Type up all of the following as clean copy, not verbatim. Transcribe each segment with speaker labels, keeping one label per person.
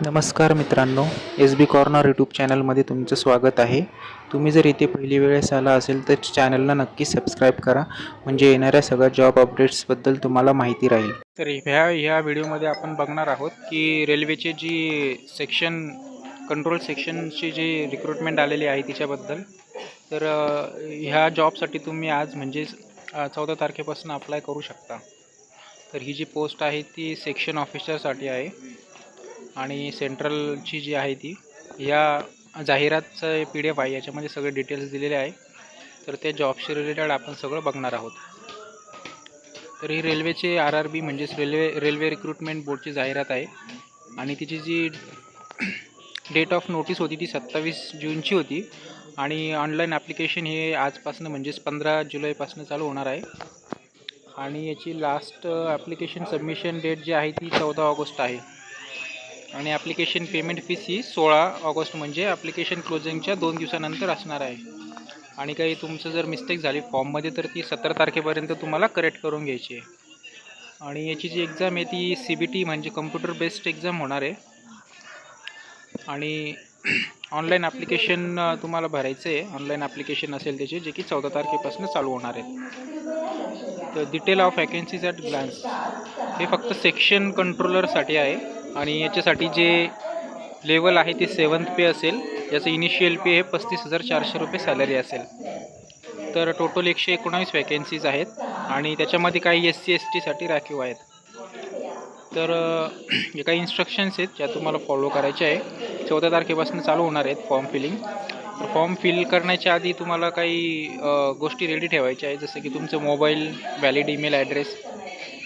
Speaker 1: नमस्कार मित्रांनो, एस बी corner YouTube चॅनलमध्ये तुमचं स्वागत आहे. तुम्ही जर इथे पहिली वेळेस आला असेल तर चॅनलला नक्की सबस्क्राईब करा, म्हणजे येणाऱ्या सगळ्या जॉब अपडेट्सबद्दल तुम्हाला माहिती राहील. तर ह्या व्हिडिओमध्ये आपण बघणार आहोत की रेल्वेचे जी कंट्रोल सेक्शनची जी रिक्रुटमेंट आलेली आहे तिच्याबद्दल. तर ह्या जॉबसाठी तुम्ही आज म्हणजे 14 तारखेपासून अप्लाय करू शकता. तर ही जी पोस्ट आहे ती सेक्शन ऑफिसरसाठी आहे आणि सेंट्रलची जी आहे ती या जाहिरातचं PDF आहे, याच्यामध्ये सगळे डिटेल्स दिलेले आहे. तर त्या जॉबशी रिलेटेड आपण सगळं बघणार आहोत. तर ही रेल्वेचे RRB म्हणजेच रेल्वे रिक्रुटमेंट बोर्डची जाहिरात आहे आणि तिची जी डेट ऑफ नोटीस होती ती 27 जूनची होती आणि ऑनलाईन ॲप्लिकेशन हे आजपासून म्हणजेच 15 जुलैपासून चालू होणार आहे आणि याची लास्ट ॲप्लिकेशन सबमिशन डेट जी आहे ती 14 ऑगस्ट आहे आणि ॲप्लिकेशन पेमेंट फीस ही 16 ऑगस्ट म्हणजे ॲप्लिकेशन क्लोजिंगच्या 2 दिवसानंतर असणार आहे. आणि काही तुमचं जर मिस्टेक झाली फॉर्ममध्ये तर ती 17 तारखेपर्यंत तुम्हाला करेक्ट करून घ्यायची आहे. आणि याची जी एक्झाम आहे ती CBT म्हणजे कम्प्युटर बेस्ड एक्झाम होणार आहे आणि ऑनलाईन ॲप्लिकेशन तुम्हाला भरायचं आहे. ऑनलाईन ॲप्लिकेशन असेल त्याचे, जे की 14 तारखेपासून चालू होणार आहे. तर detail of vacancies at glance हे फक्त सेक्शन कंट्रोलरसाठी आहे आणि याच्यासाठी जे लेवल आहे ते 7th पे असेल. याचं इनिशियल पे हे 35,400 रुपये सॅलरी असेल. तर टोटल 119 वॅकन्सीज आहेत आणि त्याच्यामध्ये काही SC ST राखीव आहेत. तर हे काही इन्स्ट्रक्शन्स आहेत ज्या तुम्हाला फॉलो करायच्या आहे. 14 तारखेपासून चालू होणार आहेत फॉर्म फिलिंग. तर फॉर्म फिल करण्याच्या आधी तुम्हाला काही गोष्टी रेडी ठेवायच्या आहे, जसं की तुमचं मोबाईल, व्हॅलिड ईमेल ॲड्रेस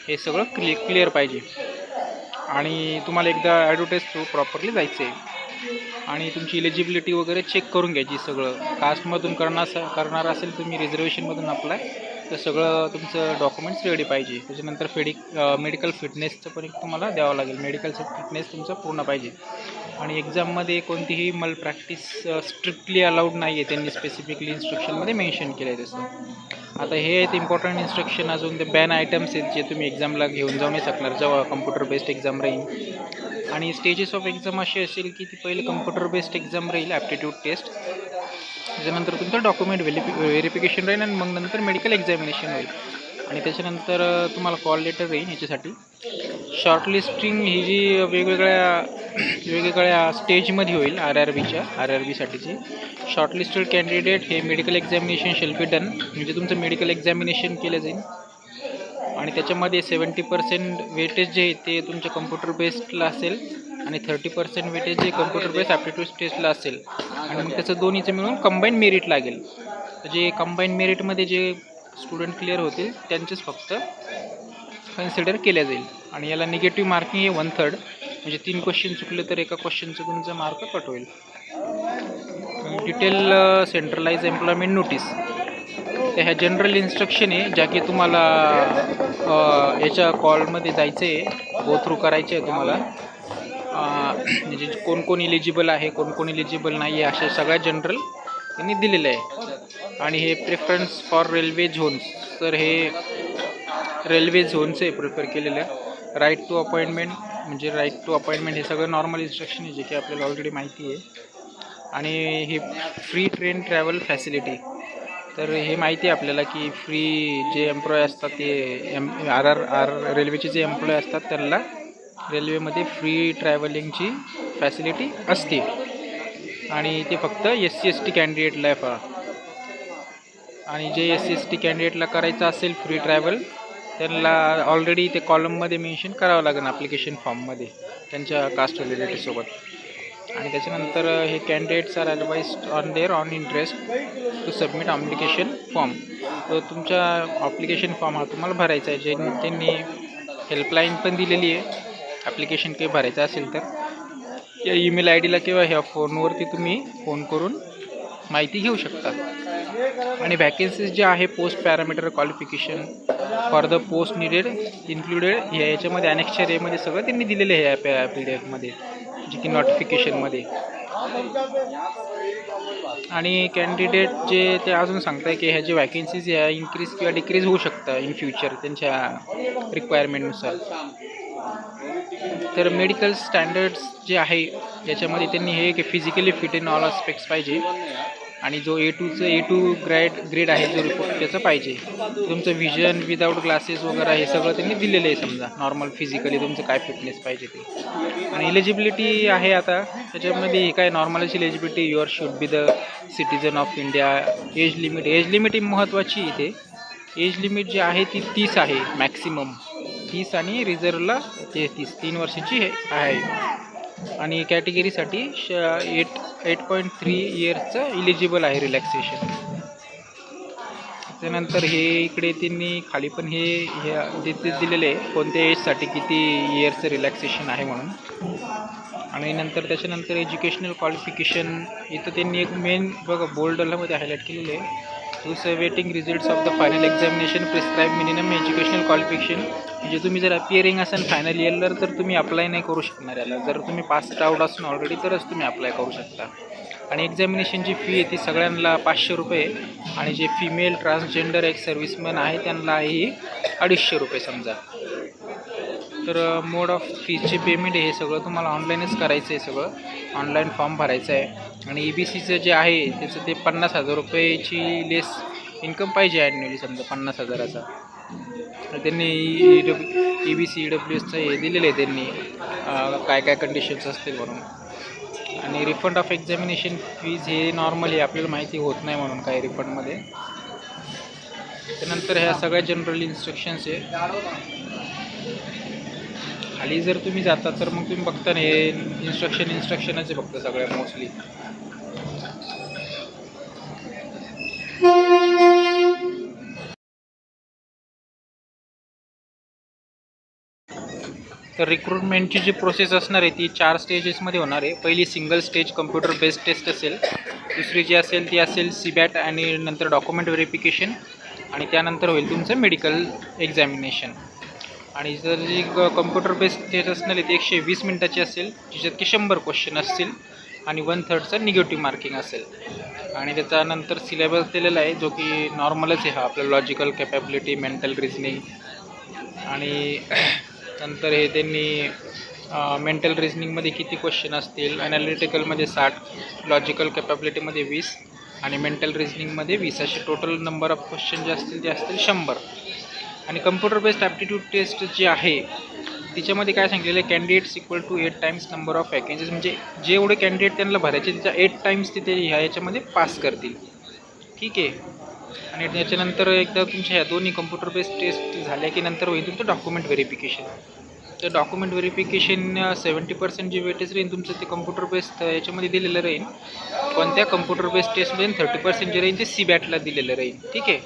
Speaker 1: हे सगळं क्लिअर पाहिजे आणि तुम्हाला एकदा ॲडव्हर्टाईज थ्रू प्रॉपरली जायचं आहे आणि तुमची इलिजिबिलिटी वगैरे चेक करून घ्यायची. सगळं कास्टमधून करणार असेल तुम्ही, रिझर्वेशनमधून अप्लाय, तर सगळं तुमचं डॉक्युमेंट्स रेडी पाहिजे. त्याच्यानंतर मेडिकल फिटनेसचं पण एक तुम्हाला द्यावं लागेल. मेडिकल फिटनेस तुमचं पूर्ण पाहिजे आणि एक्झाममध्ये कोणतीही मल प्रॅक्टिस स्ट्रिक्टली अलाउड नाही आहे, त्यांनी स्पेसिफिकली इन्स्ट्रक्शनमध्ये मेन्शन केलं आहे तसं. आता हे आहेत इम्पॉर्टंट इन्स्ट्रक्शन. अजून ते बॅन आयटम्स आहेत जे तुम्ही एक्झामला घेऊन जाऊ नाही शकणार जेव्हा कम्प्युटर बेस्ड एक्झाम राहील. आणि स्टेजेस ऑफ एक्झाम अशी असेल की ती पहिले कम्प्युटर बेस्ड एक्झाम राहील, ॲप्टिट्यूड टेस्ट, त्याच्यानंतर तुमचं डॉक्युमेंट व्हेरिफिकेशन राहील आणि मग नंतर मेडिकल एक्झामिनेशन होईल आणि त्याच्यानंतर तुम्हाला कॉल लेटर येईल. याच्यासाठी शॉर्टलिस्टिंग ही जी वेगवेगळ्या स्टेजमध्ये होईल. RRBसाठीची शॉर्टलिस्टेड कॅन्डिडेट हे medical examination shall be done, म्हणजे तुमचं मेडिकल एक्झामिनेशन केलं जाईल आणि त्याच्यामध्ये 70% वेटेज जे आहे ते तुमच्या कम्प्युटर बेस्डला असेल आणि 30% वेटेज जे कम्प्युटर बेस्ड ॲप्टिट्यूड टेस्टला असेल आणि मग त्याचं दोन्हीचं मिळून कंबाईन मेरिट लागेल. जे कंबाईन मेरिटमध्ये जे स्टुडंट क्लिअर होतील त्यांचेच फक्त कन्सिडर केल्या जाईल आणि याला निगेटिव्ह मार्किंग हे 1/3, म्हणजे 3 क्वेश्चन चुकले तर एका क्वेश्चनचं तुमचं मार्क कट होईल. डिटेल सेंट्रलाइज एम्प्लॉयमेंट नोटीस, तर ह्या जनरल इन्स्ट्रक्शन आहे ज्या की तुम्हाला याच्या कॉलमध्ये जायचं आहे, गो थ्रू करायचे आहे तुम्हाला. म्हणजे कोण इलिजिबल आहे, कोण इलिजिबल नाही आहे, अशा सगळ्या जनरल त्यांनी दिलेलं आहे. आणि हे प्रेफरन्स फॉर रेल्वे झोन्स, तर हे रेल्वे झोनचं आहे प्रिफर केलेलं आहे. राईट टू अपॉइंटमेंट हे सगळं नॉर्मल इन्स्ट्रक्शन आहे जे की आपल्याला ऑलरेडी माहिती आहे. आणि हे फ्री ट्रेन ट्रॅव्हल फॅसिलिटी, तर हे माहिती आहे आपल्याला की फ्री जे एम्प्लॉय असतात ते रेल्वेचे जे एम्प्लॉय असतात त्यांना रेल्वेमध्ये फ्री ट्रॅव्हलिंगची फॅसिलिटी असते आणि ते फक्त SC ST कॅन्डिडेटला आहे पहा. आणि जे SC ST कॅन्डिडेटला करायचं असेल फ्री ट्रॅव्हल, त्यांना ऑलरेडी ते कॉलममध्ये मेन्शन करावं लागेल ॲप्लिकेशन फॉर्ममध्ये त्यांच्या कास्ट रिलेटिव्हसोबत. आणि त्याच्यानंतर हे candidates are advised on interest to submit application form. तर तुमचा ॲप्लिकेशन फॉर्म हा तुम्हाला भरायचा आहे. त्यांनी हेल्पलाईन पण दिलेली आहे. ॲप्लिकेशन काही भरायचं असेल तर या ईमेल IDला किंवा ह्या फोनवरती तुम्ही फोन करून माहिती घेऊ शकता. आणि वॅकन्सीज जे आहे post parameter qualification for the post needed included याच्यामध्ये ॲनेक्चर एमध्ये सगळं त्यांनी दिलेलं आहे PDF जे की नोटिफिकेशनमध्ये. आणि कॅन्डिडेट जे ते अजून सांगताय की ह्या जे वॅकन्सीज ह्या इन्क्रीज किंवा डिक्रीज होऊ शकतं इन फ्युचर त्यांच्या रिक्वायरमेंटनुसार. तर मेडिकल स्टँडर्ड्स जे आहे याच्यामध्ये त्यांनी हे की physically fit in all aspects पाहिजे आणि जो A2 ग्रेड आहे जो रिपोर्ट त्याचं पाहिजे. तुमचं विजन विदाऊट ग्लासेस वगैरे हे सगळं त्यांनी दिलेलं आहे. समजा नॉर्मल फिजिकली तुमचं काय फिटनेस पाहिजे ते. आणि एलिजिबिलिटी आहे आता त्याच्यामध्ये काय नॉर्मलची eligibility your should be the citizen of India. Age limit महत्त्वाची इथे. एज लिमिट जी आहे ती 30 आहे मॅक्सिमम 30 आणि रिझर्वला 3 वर्षाची आहे. आणि कॅटेगरीसाठी 8.3 इयर्सचं इलिजिबल आहे रिलॅक्सेशन. त्यानंतर हे इकडे त्यांनी खाली पण हे दिलेले आहे कोणत्या एजसाठी किती इयर्सचं रिलॅक्सेशन आहे म्हणून. आणि नंतर त्याच्यानंतर एज्युकेशनल क्वालिफिकेशन इथं त्यांनी एक मेन बघा बोल्डमध्ये हायलाईट केलेले आहे. Those waiting results of the final examination prescribe minimum educational qualification. म्हणजे तुम्ही जर अपिअरिंग असाल फायनल इयरला तर तुम्ही अप्लाय नाही करू शकणार याला. जर तुम्ही पास आउट असून ऑलरेडी तरच तुम्ही अप्लाय करू शकता. आणि एक्झामिनेशनची फी आहे ती सगळ्यांना 500 रुपये आणि जे फिमेल ट्रान्सजेंडर एक सर्व्हिसमॅन आहे त्यांना आहे 250 रुपये समजा. तर मोड ऑफ फीजचे पेमेंट हे सगळं तुम्हाला ऑनलाईनच करायचं आहे. सगळं ऑनलाईन फॉर्म भरायचं आहे. आणि EBCचं जे आहे त्याचं ते 50,000 रुपयेची लेस इन्कम पाहिजे ॲन्युअली समजा 50,000चा. त्यांनी EBC EWSचं हे दिलेलं आहे त्यांनी काय काय कंडिशन्स असतील म्हणून. आणि रिफंड ऑफ एक्झामिनेशन फीज हे नॉर्मली आपल्याला माहिती होत नाही म्हणून काही रिफंडमध्ये. त्यानंतर ह्या सगळ्या जनरल इन्स्ट्रक्शन्स आहे. खाली जर तुम्ही जाता तर मग तुम्ही बघता ना हे इन्स्ट्रक्शनच आहे फक्त सगळ्या मोस्टली. तर रिक्रुटमेंटची जी प्रोसेस असणार आहे ती 4 स्टेजेसमध्ये होणार आहे. पहिली single stage computer based test असेल. दुसरी जी असेल ती असेल CBAT आणि नंतर डॉक्युमेंट व्हेरिफिकेशन आणि त्यानंतर होईल तुमचं मेडिकल एक्झामिनेशन. आणि जर जी कम्प्युटर बेस्ड टेस्ट असणार आहे ती 120 मिनिटाची असेल ज्याच्यात की 100 क्वेश्चन असतील आणि 1/3 निगेटिव्ह मार्किंग असेल. आणि त्याच्यानंतर सिलेबस दिलेला आहे जो की नॉर्मलच आहे. हा आपलं लॉजिकल कॅपॅबिलिटी मेंटल रिझनिंग आणि नंतर हे त्यांनी मेंटल रिझनिंगमध्ये किती क्वेश्चन असतील. ॲनालिटिकलमध्ये 60, लॉजिकल कॅपॅबिलिटीमध्ये 20 आणि मेंटल रिझनिंगमध्ये 20 असे टोटल नंबर ऑफ क्वेश्चन जे असतील ते असतील 100. आणि कम्प्युटर बेस्ड ॲप्टिट्यूड टेस्ट जी आहे तिच्यामध्ये काय सांगितलेलं आहे candidates equal to 8 times number of vacancies. म्हणजे जेवढे कॅन्डिडेट त्यांना भरायचे त्याच्या 8 टाइम्स तिथे याच्यामध्ये पास करतील. ठीक आहे. आणि त्याच्यानंतर एकदा तुमच्या ह्या दोन्ही कम्प्युटर बेस्ड टेस्ट झाल्या की नंतर होईल तुमचं डॉक्युमेंट व्हेरिफिकेशन. तर डॉक्युमेंट व्हेरिफिकेशन 70% जे वेटेज राहील तुमचं ते कम्प्युटर बेस्ड याच्यामध्ये दिलेलं राहील. पण त्या कम्प्युटर बेस्ड टेस्टमध्ये 30% जे राहील ते CBATला दिलेलं राहील. ठीक आहे.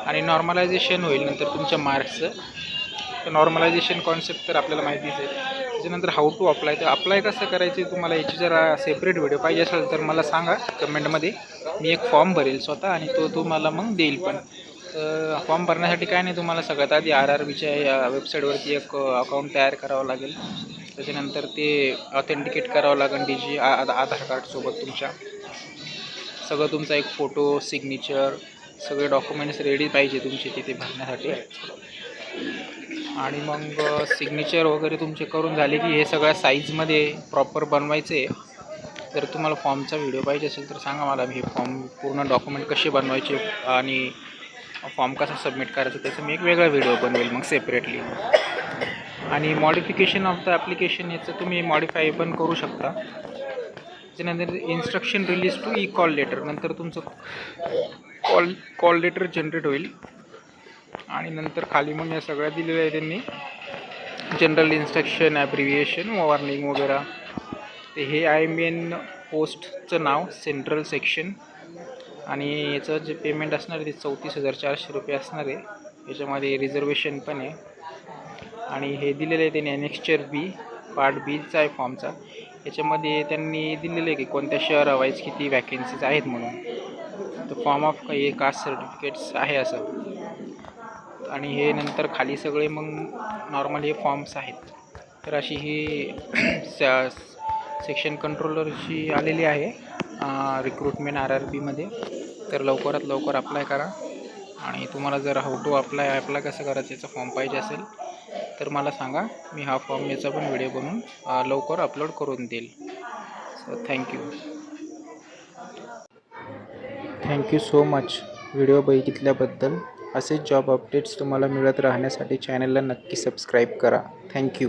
Speaker 1: आणि नॉर्मलायझेशन होईल नंतर तुमच्या मार्क्सचं. तर नॉर्मलायझेशन कॉन्सेप्ट तर आपल्याला माहितीच आहे. त्याच्यानंतर हाऊ टू अप्लाय. तर अप्लाय कसं करायचं तुम्हाला याची जरा सेपरेट व्हिडिओ पाहिजे असेल तर मला सांगा कमेंटमध्ये. मी एक फॉर्म भरेल स्वतः आणि तो तुम्हाला मग देईल पण. तर फॉर्म भरण्यासाठी काय नाही तुम्हाला सगळ्यात आधी RRBच्या या वेबसाईटवरती एक अकाउंट तयार करावं लागेल. त्याच्यानंतर ते ऑथेंटिकेट करावं लागेल आधार कार्डसोबत तुमच्या. सगळं तुमचा एक फोटो सिग्नेचर सगळे डॉक्युमेंट्स रेडी पाहिजे तुमचे तिथे भरण्यासाठी. आणि मग सिग्नेचर वगैरे तुमचे करून झाले की हे सगळ्या साईजमध्ये प्रॉपर बनवायचे. जर तुम्हाला फॉर्मचा व्हिडिओ पाहिजे असेल तर सांगा मला. मी हे फॉर्म पूर्ण डॉक्युमेंट कसे बनवायचे आणि फॉर्म कसा सबमिट करायचा त्याचा मी एक वेगळा व्हिडिओ बनवेल मग सेपरेटली. आणि मॉडिफिकेशन ऑफ द ॲप्लिकेशन याचं तुम्ही मॉडिफाय पण करू शकता. त्याच्यानंतर instruction release to call letter. नंतर तुमचं कॉल लेटर जनरेट होईल. आणि नंतर खाली मग या सगळ्या दिलेल्या आहे त्यांनी जनरल इन्स्ट्रक्शन ॲब्रिव्हिएशन वॉर्निंग वगैरे. ते हे आहे मेन पोस्टचं नाव सेंट्रल सेक्शन. आणि याचं जे पेमेंट असणार आहे ते 34,400 रुपये असणार आहे. याच्यामध्ये रिझर्वेशन पण आहे. आणि हे दिलेलं आहे त्यांनी एनेक्स्चर B पार्ट Bचा आहे फॉर्मचा. याच्यामध्ये त्यांनी दिलेलं आहे की कोणत्या शहरावाईज किती वॅकन्सीज आहेत म्हणून. तर फॉर्म ऑफ काही कास्ट सर्टिफिकेट्स आहे असं. आणि हे नंतर खाली सगळे मग नॉर्मल हे फॉर्म्स आहेत. तर अशी ही सेक्शन कंट्रोलरची आलेली आहे रिक्रुटमेंट RRBमध्ये. तर लवकरात लवकर अप्लाय करा. आणि तुम्हाला जर हाऊ टू अप्लाय कसं करायचं याचा फॉर्म पाहिजे असेल तर मला सांगा, मी हा फॉर्म याचा पण व्हिडिओ बनवून लवकर अपलोड करून देईल. So thank you so much video बघितल्याबद्दल. असेच जॉब अपडेट्स तुम्हाला मिळत राहण्यासाठी चॅनलला नक्की सबस्क्राईब करा. थँक्यू.